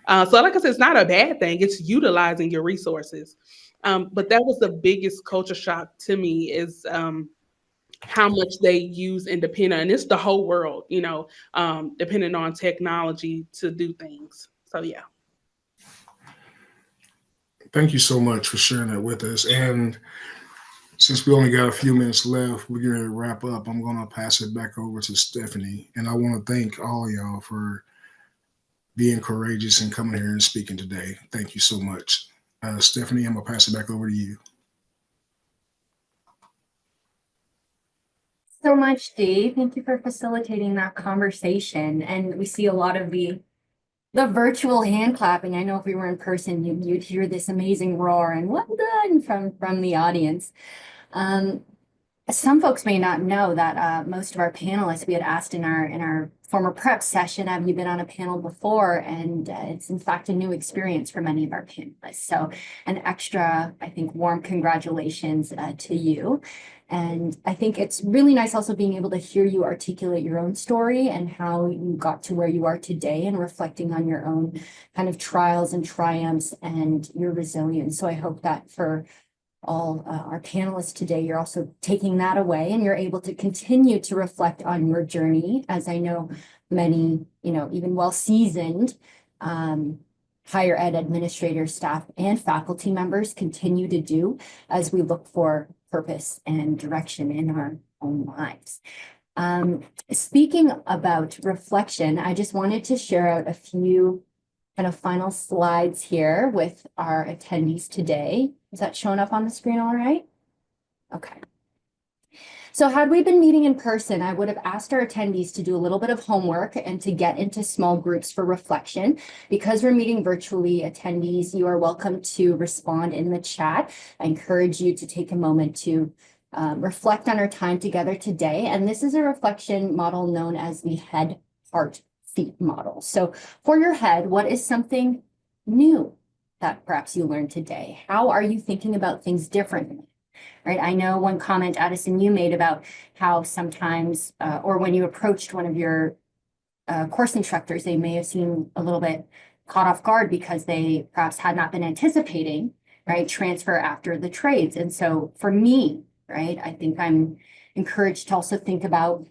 So like I said, it's not a bad thing. It's utilizing your resources. But that was the biggest culture shock to me is how much they use independent, and it's the whole world, depending on technology to do things. So yeah. Thank you so much for sharing that with us. And since we only got a few minutes left, we're going to wrap up. I'm going to pass it back over to Stephanie. And I want to thank all of y'all for being courageous and coming here and speaking today. Thank you so much. Stephanie, I'm going to pass it back over to you. So much, Dave. Thank you for facilitating that conversation. And we see a lot of the virtual hand clapping. I know if we were in person, you'd hear this amazing roar and well done from the audience. Some folks may not know that most of our panelists we had asked in our former prep session, have you been on a panel before? And it's in fact a new experience for many of our panelists. So an extra, I think, warm congratulations to you. And I think it's really nice also being able to hear you articulate your own story and how you got to where you are today and reflecting on your own kind of trials and triumphs and your resilience. So I hope that for all our panelists today, you're also taking that away and you're able to continue to reflect on your journey, as I know many, even well-seasoned higher ed administrators, staff, and faculty members continue to do as we look for purpose and direction in our own lives. Speaking about reflection, I just wanted to share out a few kind of final slides here with our attendees today. Is that showing up on the screen all right? Okay. So had we been meeting in person, I would have asked our attendees to do a little bit of homework and to get into small groups for reflection. Because we're meeting virtually, attendees, you are welcome to respond in the chat. I encourage you to take a moment to reflect on our time together today. And this is a reflection model known as the head, heart, feet model. So for your head, what is something new that perhaps you learned today? How are you thinking about things differently? Right. I know one comment, Addison, you made about how sometimes, or when you approached one of your course instructors, they may have seemed a little bit caught off guard because they perhaps had not been anticipating, right, transfer after the trades. And so for me, right, I think I'm encouraged to also think about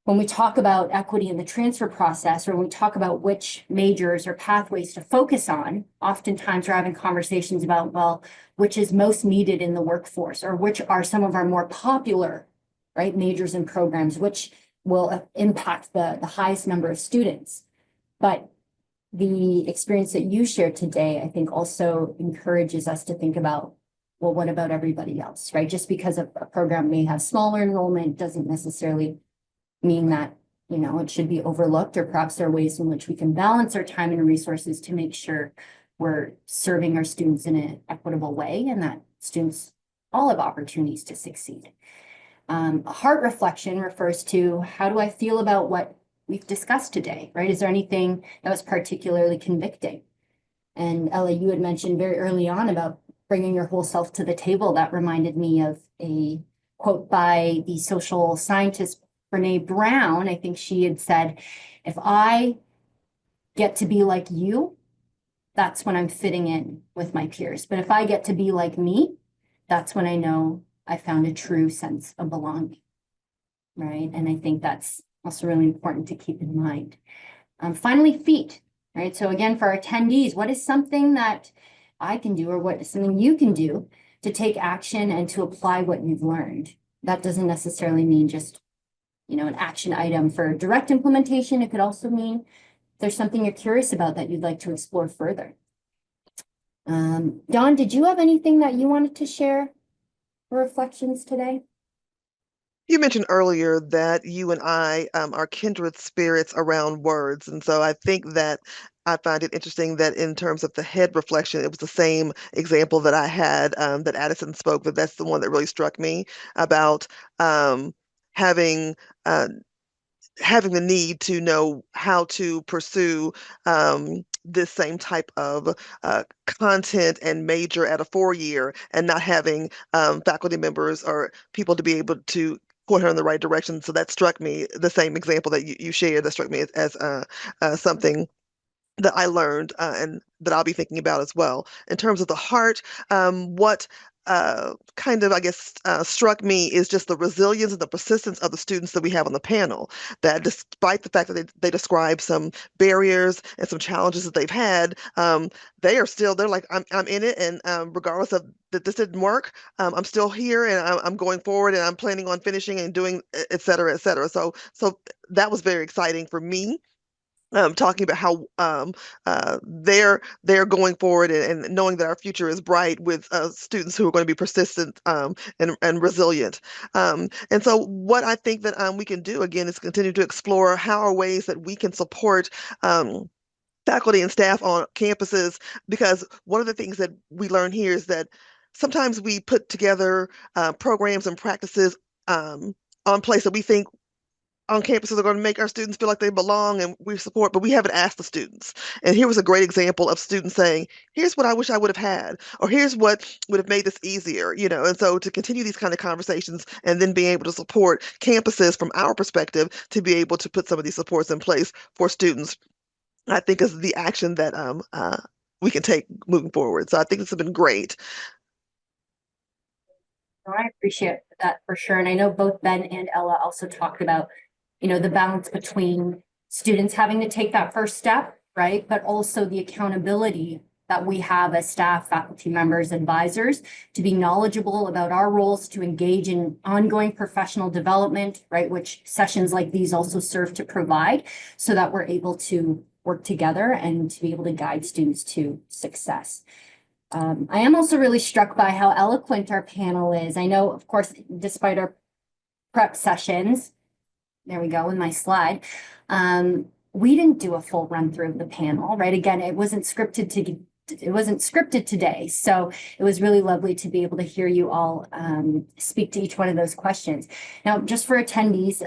when we talk about equity in the transfer process, or when we talk about which majors or pathways to focus on, oftentimes we're having conversations about, well, which is most needed in the workforce, or which are some of our more popular, right, majors and programs, which will impact the highest number of students. But the experience that you shared today, I think also encourages us to think about, well, what about everybody else, right? Just because a program may have smaller enrollment doesn't necessarily mean that, it should be overlooked, or perhaps there are ways in which we can balance our time and resources to make sure we're serving our students in an equitable way and that students all have opportunities to succeed. A heart reflection refers to how do I feel about what we've discussed today, right? Is there anything that was particularly convicting? And Ella, you had mentioned very early on about bringing your whole self to the table. That reminded me of a quote by the social scientist Brene Brown. I think she had said, if I get to be like you, that's when I'm fitting in with my peers. But if I get to be like me, that's when I know I found a true sense of belonging, right? And I think that's also really important to keep in mind. Finally, feet, right? So again, for our attendees, what is something that I can do, or what is something you can do to take action and to apply what you've learned? That doesn't necessarily mean just an action item for direct implementation. It could also mean there's something you're curious about that you'd like to explore further. Dawn, did you have anything that you wanted to share for reflections today? You mentioned earlier that you and I are kindred spirits around words. And so I think that I find it interesting that in terms of the head reflection, it was the same example that I had that Addison spoke, but that's the one that really struck me about having having the need to know how to pursue this same type of content and major at a 4-year, and not having faculty members or people to be able to point her in the right direction. So that struck me, the same example that you shared, that struck me as something that I learned and that I'll be thinking about as well. In terms of the heart, what kind of, I guess, struck me is just the resilience and the persistence of the students that we have on the panel, that despite the fact that they describe some barriers and some challenges that they've had, they're like, I'm in it, and regardless of that this didn't work, I'm still here, and I'm going forward, and I'm planning on finishing and doing, et cetera, et cetera. So that was very exciting for me, talking about how they're going forward, and knowing that our future is bright with students who are going to be persistent, and resilient. And so what I think that we can do again is continue to explore how are ways that we can support faculty and staff on campuses, because one of the things that we learn here is that sometimes we put together programs and practices on place that we think on campuses are going to make our students feel like they belong and we support, but we haven't asked the students. And here was a great example of students saying, here's what I wish I would have had, or here's what would have made this easier, And so to continue these kind of conversations and then being able to support campuses from our perspective to be able to put some of these supports in place for students, I think is the action that we can take moving forward. So I think this has been great. I appreciate that for sure. And I know both Ben and Ella also talked about, the balance between students having to take that first step, right? But also the accountability that we have as staff, faculty members, advisors, to be knowledgeable about our roles, to engage in ongoing professional development, right? Which sessions like these also serve to provide, so that we're able to work together and to be able to guide students to success. I am also really struck by how eloquent our panel is. I know, of course, despite our prep sessions, there we go in my slide, we didn't do a full run through of the panel, right? Again, it wasn't scripted today. So it was really lovely to be able to hear you all speak to each one of those questions. Now, just for attendees,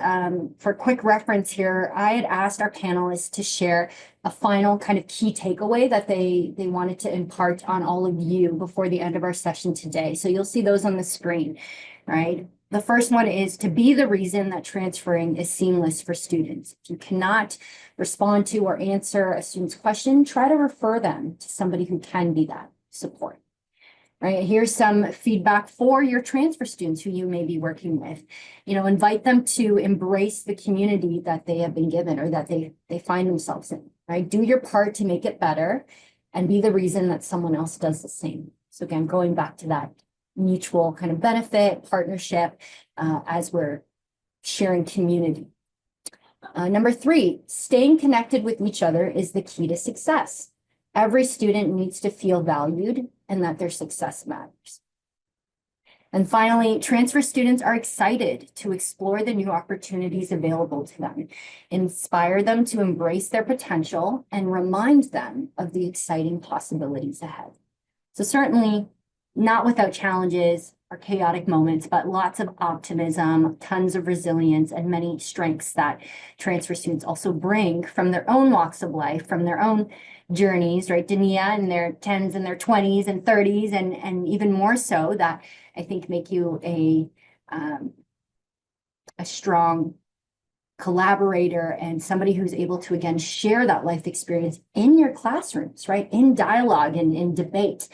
for quick reference here, I had asked our panelists to share a final kind of key takeaway that they wanted to impart on all of you before the end of our session today. So you'll see those on the screen, right? The first one is to be the reason that transferring is seamless for students. If you cannot respond to or answer a student's question, try to refer them to somebody who can be that support. Right, here's some feedback for your transfer students who you may be working with. Invite them to embrace the community that they have been given or that they find themselves in, right? Do your part to make it better and be the reason that someone else does the same. So again, going back to that mutual kind of benefit, partnership, as we're sharing community. Number 3, staying connected with each other is the key to success. Every student needs to feel valued and that their success matters. And finally, transfer students are excited to explore the new opportunities available to them, inspire them to embrace their potential, and remind them of the exciting possibilities ahead. So certainly not without challenges or chaotic moments, but lots of optimism, tons of resilience, and many strengths that transfer students also bring from their own walks of life, from their own journeys, right? Dania in their 10s and their 20s and 30s, and even more so, that I think make you a strong collaborator and somebody who's able to, again, share that life experience in your classrooms, right? In dialogue and in debate.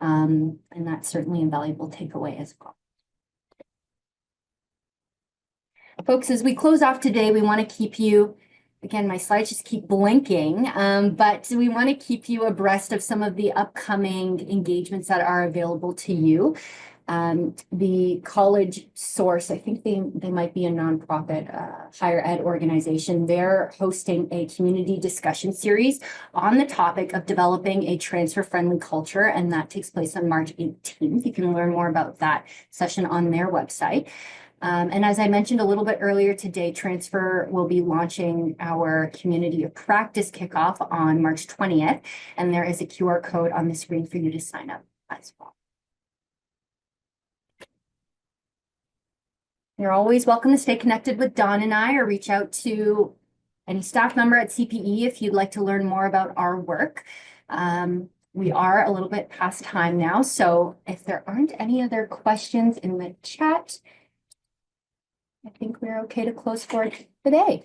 And that's certainly a valuable takeaway as well. Folks, as we close off today, we want to keep you, again, my slides just keep blinking, but we want to keep you abreast of some of the upcoming engagements that are available to you. The College Source, I think they might be a nonprofit higher ed organization. They're hosting a community discussion series on the topic of developing a transfer-friendly culture, and that takes place on March 18th. You can learn more about that session on their website. And as I mentioned a little bit earlier today, Transfer will be launching our Community of Practice kickoff on March 20th, and there is a QR code on the screen for you to sign up as well. You're always welcome to stay connected with Dawn and I, or reach out to any staff member at CPE if you'd like to learn more about our work. We are a little bit past time now, so if there aren't any other questions in the chat, I think we're okay to close for today.